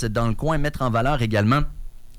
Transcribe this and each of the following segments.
dans le coin, mettre en valeur également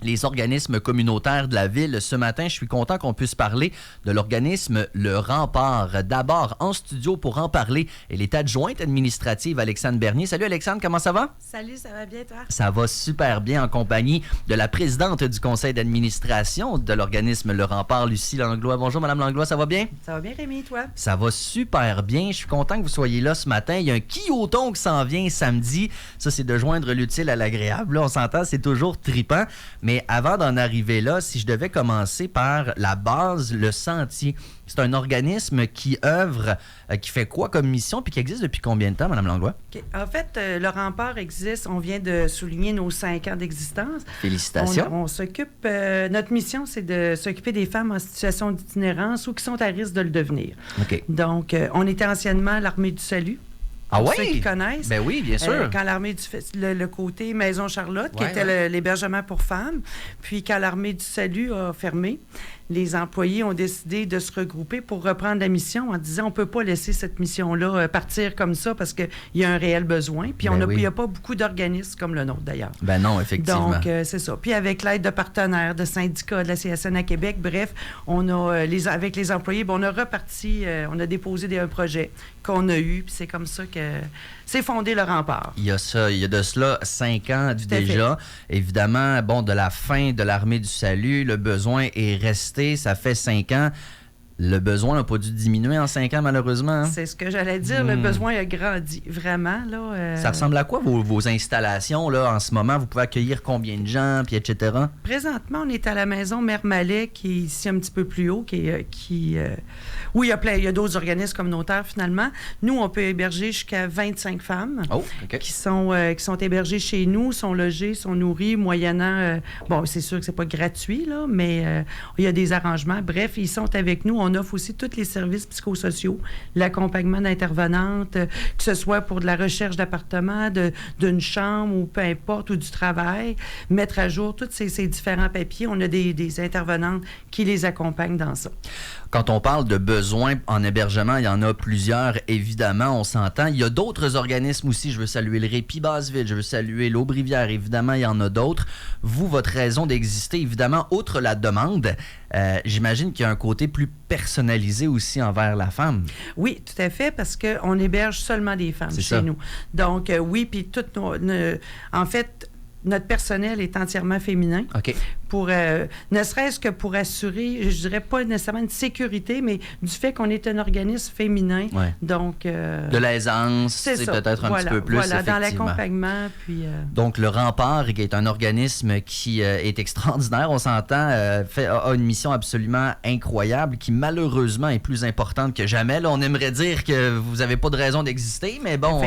les organismes communautaires de la ville. Ce matin, je suis content qu'on puisse parler de l'organisme Le Rempart. D'abord, en studio pour en parler, elle est adjointe administrative Alexandre Bernier. Salut Alexandre, comment ça va? Salut, ça va bien toi? Ça va super bien en compagnie de la présidente du conseil d'administration de l'organisme Le Rempart, Lucie Langlois. Bonjour Madame Langlois, ça va bien? Ça va bien Rémi, toi? Ça va super bien. Je suis content que vous soyez là ce matin. Il y a un quilloton qui s'en vient samedi. Ça, c'est de joindre l'utile à l'agréable. Là, on s'entend, c'est toujours trippant. Mais avant d'en arriver là, si je devais commencer par la base, le Sentier, c'est un organisme qui œuvre, qui fait quoi comme mission, puis qui existe depuis combien de temps, Mme Langlois? Okay. En fait, le Rempart existe. On vient de souligner nos 5 ans d'existence. Félicitations. On s'occupe... notre mission, c'est de s'occuper des femmes en situation d'itinérance ou qui sont à risque de le devenir. OK. Donc, on était anciennement l'Armée du Salut. Ah oui? Ceux qui connaissent. Ben oui, bien sûr. Quand l'Armée du le côté Maison Charlotte, qui était l'hébergement pour femmes, puis quand l'Armée du Salut a fermé, les employés ont décidé de se regrouper pour reprendre la mission en disant on ne peut pas laisser cette mission-là partir comme ça parce qu'il y a un réel besoin. Puis il n'y a pas beaucoup d'organismes comme le nôtre, d'ailleurs. Ben non, effectivement. Donc, c'est ça. Puis avec l'aide de partenaires, de syndicats, de la CSN à Québec, bref, on a, avec les employés, on a reparti, on a déposé un projet qu'on a eu, puis c'est comme ça que c'est fondé le Rempart. Il y a de cela 5 ans déjà. Évidemment, de la fin de l'Armée du Salut, le besoin est resté. Ça fait 5 ans. Le besoin n'a pas dû diminuer en 5 ans, malheureusement. Hein? C'est ce que j'allais dire. Le besoin a grandi, vraiment. Là, Ça ressemble à quoi, vos installations, là, en ce moment? Vous pouvez accueillir combien de gens, puis etc.? Présentement, on est à la maison Mère Mallet, qui est ici un petit peu plus haut, où il y a d'autres organismes communautaires, finalement. Nous, on peut héberger jusqu'à 25 femmes qui sont hébergées chez nous, sont logées, sont nourries, moyennant... c'est sûr que c'est pas gratuit, là, mais il y a des arrangements. Bref, ils sont avec nous. On offre aussi tous les services psychosociaux, l'accompagnement d'intervenantes, que ce soit pour de la recherche d'appartement, d'une chambre ou peu importe, ou du travail, mettre à jour tous ces différents papiers. On a des intervenantes qui les accompagnent dans ça. Quand on parle de besoins en hébergement, il y en a plusieurs, évidemment, on s'entend. Il y a d'autres organismes aussi. Je veux saluer le Répit Basseville, je veux saluer l'Aubrivière, évidemment, il y en a d'autres. Vous, votre raison d'exister, évidemment, outre la demande, j'imagine qu'il y a un côté plus personnalisé aussi envers la femme. Oui, tout à fait, parce qu'on héberge seulement des femmes chez nous. Donc, oui, puis toutes en fait, notre personnel est entièrement féminin. OK. Ne serait-ce que pour assurer, je dirais pas nécessairement une sécurité, mais du fait qu'on est un organisme féminin. Ouais. Donc... de l'aisance, c'est peut-être un petit peu plus, dans l'accompagnement. Puis, Donc, le Rempart, qui est un organisme qui est extraordinaire, on s'entend, a une mission absolument incroyable qui, malheureusement, est plus importante que jamais. Là, on aimerait dire que vous n'avez pas de raison d'exister, mais bon,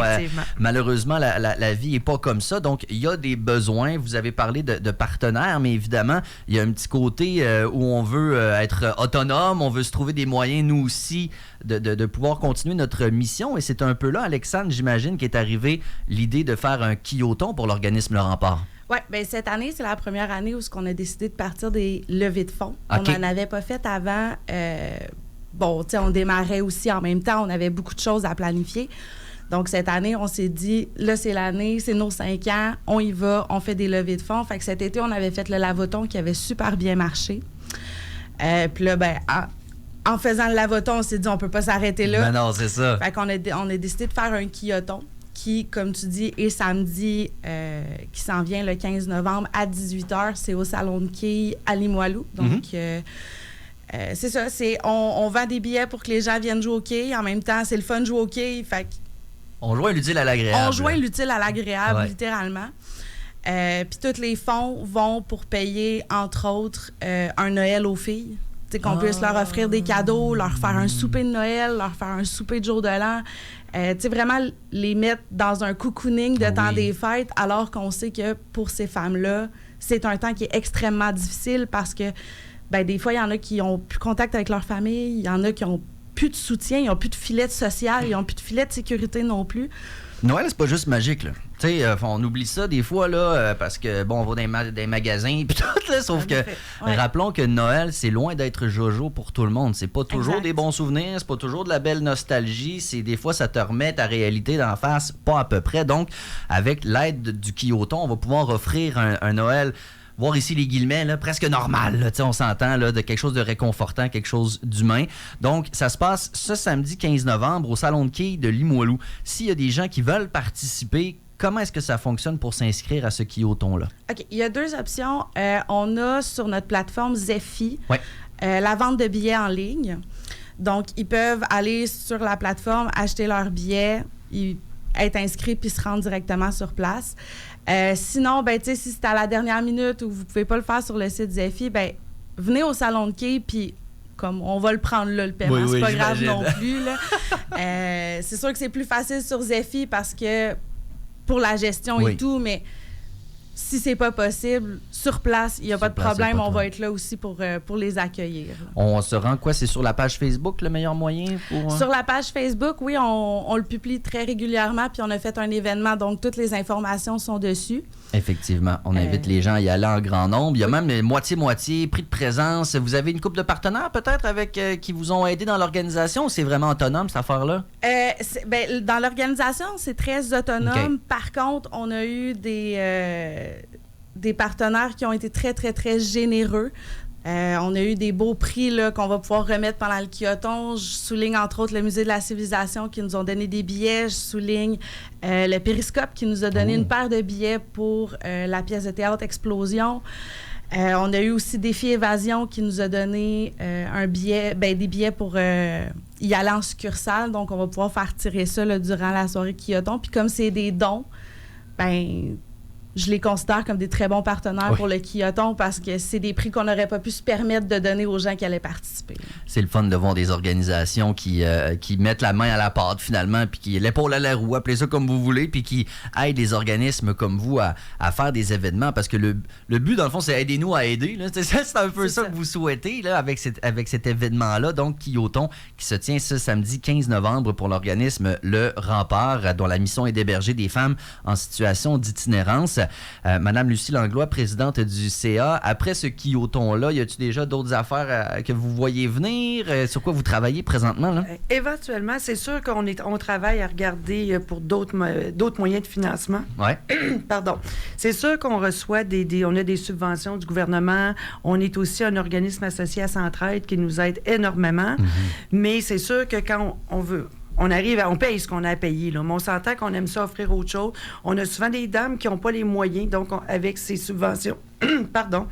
malheureusement, la vie n'est pas comme ça. Donc, il y a des besoins. Vous avez parlé de partenaires, mais évidemment, il y a un petit côté où on veut être autonome, on veut se trouver des moyens, nous aussi, de pouvoir continuer notre mission. Et c'est un peu là, Alexandre, j'imagine, qu'est arrivée l'idée de faire un quilloton pour l'organisme Le Rempart. Oui, bien cette année, c'est la première année où on a décidé de partir des levées de fonds. Okay. On n'en avait pas fait avant. On démarrait aussi en même temps. On avait beaucoup de choses à planifier. Donc, cette année, on s'est dit, là, c'est l'année, c'est nos 5 ans, on y va, on fait des levées de fonds. Fait que cet été, on avait fait le lavoton qui avait super bien marché. Puis là, en faisant le lavoton, on s'est dit, on peut pas s'arrêter là. Ben non, c'est ça. Fait qu'on a décidé de faire un quilloton qui, comme tu dis, est samedi, qui s'en vient le 15 novembre à 18h. C'est au Salon de quilles à Limoilou. Donc, c'est ça, on vend des billets pour que les gens viennent jouer au quilles. En même temps, c'est le fun de jouer au quilles. Fait on joint l'utile à l'agréable. On joint l'utile à l'agréable, littéralement. Puis tous les fonds vont pour payer, entre autres, un Noël aux filles. Qu'on puisse leur offrir des cadeaux, leur faire un souper de Noël, leur faire un souper de jour de l'an. Vraiment les mettre dans un cocooning de temps des fêtes, alors qu'on sait que pour ces femmes-là, c'est un temps qui est extrêmement difficile parce que des fois, il y en a qui n'ont plus contact avec leur famille, il y en a qui ont plus de soutien, ils n'ont plus de filet de social, ils n'ont plus de filet de sécurité non plus. Noël, c'est pas juste magique, là. Tu sais, on oublie ça des fois, là, parce que, bon, on va dans des magasins puis tout, là, sauf que, rappelons que Noël, c'est loin d'être jojo pour tout le monde. C'est pas toujours des bons souvenirs, c'est pas toujours de la belle nostalgie, c'est des fois, ça te remet ta réalité d'en face, pas à peu près. Donc, avec l'aide du Kiyoton, on va pouvoir offrir un Noël, voir ici les guillemets, là, presque normal, là, on s'entend, là, de quelque chose de réconfortant, quelque chose d'humain. Donc, ça se passe ce samedi 15 novembre au Salon de quilles de Limoilou. S'il y a des gens qui veulent participer, comment est-ce que ça fonctionne pour s'inscrire à ce Kiyoton-là? OK. Il y a 2 options. On a sur notre plateforme Zeffy la vente de billets en ligne. Donc, ils peuvent aller sur la plateforme, acheter leurs billets, être inscrits puis se rendre directement sur place. Sinon, ben, si c'est à la dernière minute ou vous ne pouvez pas le faire sur le site Zeffy, ben, venez au Salon de quilles puis comme on va le prendre là, le paiement. C'est pas grave non plus. Là. C'est sûr que c'est plus facile sur Zeffy parce que pour la gestion et tout, mais si c'est pas possible, sur place, il n'y a pas de problème. On va être là aussi pour les accueillir. Là. On se rend quoi? C'est sur la page Facebook, le meilleur moyen? Sur la page Facebook, oui, on le publie très régulièrement, puis on a fait un événement, donc toutes les informations sont dessus. Effectivement. On invite les gens à y aller en grand nombre. Il y a même moitié-moitié, prix de présence. Vous avez une couple de partenaires, peut-être, avec qui vous ont aidé dans l'organisation, ou c'est vraiment autonome, cette affaire-là? Dans l'organisation, c'est très autonome. Okay. Par contre, on a eu des partenaires qui ont été très, très, très généreux. On a eu des beaux prix là, qu'on va pouvoir remettre pendant le Kiyoton. Je souligne entre autres le Musée de la Civilisation qui nous ont donné des billets. Je souligne le Périscope qui nous a donné une paire de billets pour la pièce de théâtre Explosion. On a eu aussi Défi Évasion qui nous a donné des billets pour y aller en succursale. Donc, on va pouvoir faire tirer ça là, durant la soirée Kiyoton. Puis comme c'est des dons, je les considère comme des très bons partenaires pour le Kiyoton parce que c'est des prix qu'on n'aurait pas pu se permettre de donner aux gens qui allaient participer. C'est le fun de voir des organisations qui mettent la main à la pâte finalement, puis qui l'épaule à la roue, appelez ça comme vous voulez, puis qui aident des organismes comme vous à faire des événements parce que le but, dans le fond, c'est aidez-nous à aider. Là. C'est un peu ça que vous souhaitez là, avec cet événement-là, donc Kiyoton, qui se tient ce samedi 15 novembre pour l'organisme Le Rempart, dont la mission est d'héberger des femmes en situation d'itinérance. Madame Lucie Langlois, présidente du CA, après ce Kiyoton-là, y a-t-il déjà d'autres affaires que vous voyez venir? Sur quoi vous travaillez présentement? Là? Éventuellement, c'est sûr qu'on travaille à regarder pour d'autres moyens de financement. Ouais. Pardon. C'est sûr qu'on reçoit on a des subventions du gouvernement. On est aussi un organisme associé à Centraide qui nous aide énormément. Mm-hmm. Mais c'est sûr que quand on veut... On paye ce qu'on a à payer, là. Mais on s'entend qu'on aime ça offrir autre chose. On a souvent des dames qui n'ont pas les moyens, donc avec ces subventions, pardon,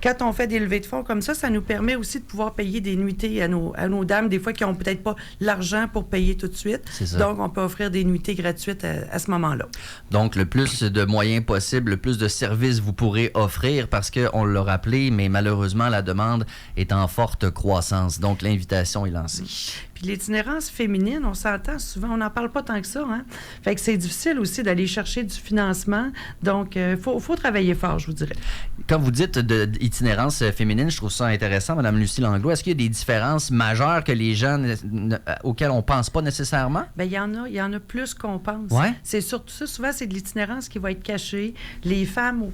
quand on fait des levées de fonds comme ça nous permet aussi de pouvoir payer des nuitées à nos dames, des fois qui n'ont peut-être pas l'argent pour payer tout de suite. Donc, on peut offrir des nuitées gratuites à ce moment-là. Donc, le plus de moyens possible, le plus de services vous pourrez offrir parce qu'on l'a rappelé, mais malheureusement, la demande est en forte croissance. Donc, l'invitation est lancée. Puis l'itinérance féminine, on s'entend souvent, on n'en parle pas tant que ça, hein? Fait que c'est difficile aussi d'aller chercher du financement. Donc, il faut travailler fort, je vous dirais. Quand vous dites d'itinérance féminine, je trouve ça intéressant, Mme Lucie Langlois. Est-ce qu'il y a des différences majeures que les gens auxquelles on ne pense pas nécessairement? Bien, il y en a plus qu'on pense. Ouais? C'est surtout ça. Souvent, c'est de l'itinérance qui va être cachée. Les femmes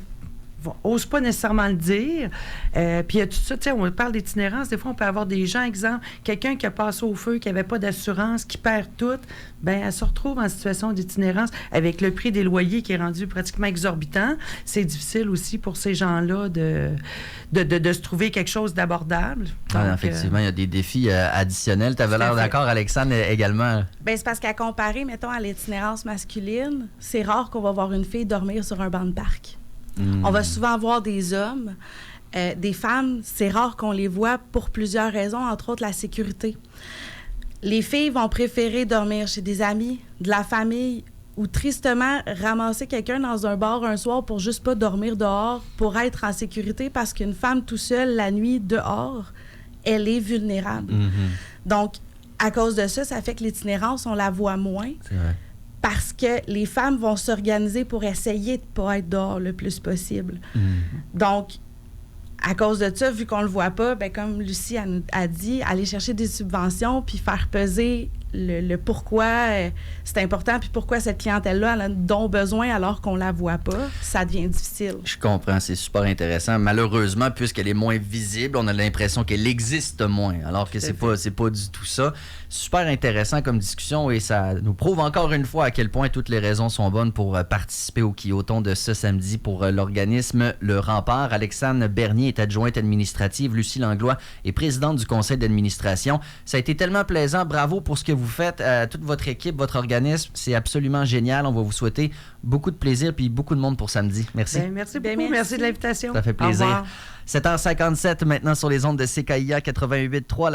n'osent pas nécessairement le dire. Puis il y a tout ça, tu sais, on parle d'itinérance, des fois on peut avoir des gens, exemple, quelqu'un qui a passé au feu, qui n'avait pas d'assurance, qui perd tout, bien, elle se retrouve en situation d'itinérance avec le prix des loyers qui est rendu pratiquement exorbitant. C'est difficile aussi pour ces gens-là de se trouver quelque chose d'abordable. Donc, effectivement, il y a des défis additionnels. Tu avais l'air d'accord, Alexandre, également? Bien, c'est parce qu'à comparer, mettons, à l'itinérance masculine, c'est rare qu'on va voir une fille dormir sur un banc de parc. On va souvent voir des hommes. Des femmes, c'est rare qu'on les voit pour plusieurs raisons, entre autres la sécurité. Les filles vont préférer dormir chez des amis, de la famille, ou tristement ramasser quelqu'un dans un bar un soir pour juste pas dormir dehors, pour être en sécurité, parce qu'une femme tout seule, la nuit, dehors, elle est vulnérable. Mm-hmm. Donc, à cause de ça, ça fait que l'itinérance, on la voit moins. C'est vrai. Parce que les femmes vont s'organiser pour essayer de ne pas être dehors le plus possible. Mm-hmm. Donc, à cause de ça, vu qu'on ne le voit pas, bien, comme Lucie a dit, aller chercher des subventions puis faire peser le pourquoi c'est important, puis pourquoi cette clientèle-là elle a dont besoin alors qu'on la voit pas, ça devient difficile. Je comprends, c'est super intéressant. Malheureusement, puisqu'elle est moins visible, on a l'impression qu'elle existe moins, alors que c'est pas du tout ça. Super intéressant comme discussion et ça nous prouve encore une fois à quel point toutes les raisons sont bonnes pour participer au Kiloton de ce samedi pour l'organisme Le Rempart. Alexandre Bernier est adjointe administrative, Lucie Langlois est présidente du conseil d'administration. Ça a été tellement plaisant. Bravo pour ce que vous faites à toute votre équipe, votre organisme. C'est absolument génial. On va vous souhaiter beaucoup de plaisir puis beaucoup de monde pour samedi. Merci. Merci beaucoup. Merci de l'invitation. Ça fait plaisir. 7h57 maintenant sur les ondes de CKIA 88.3.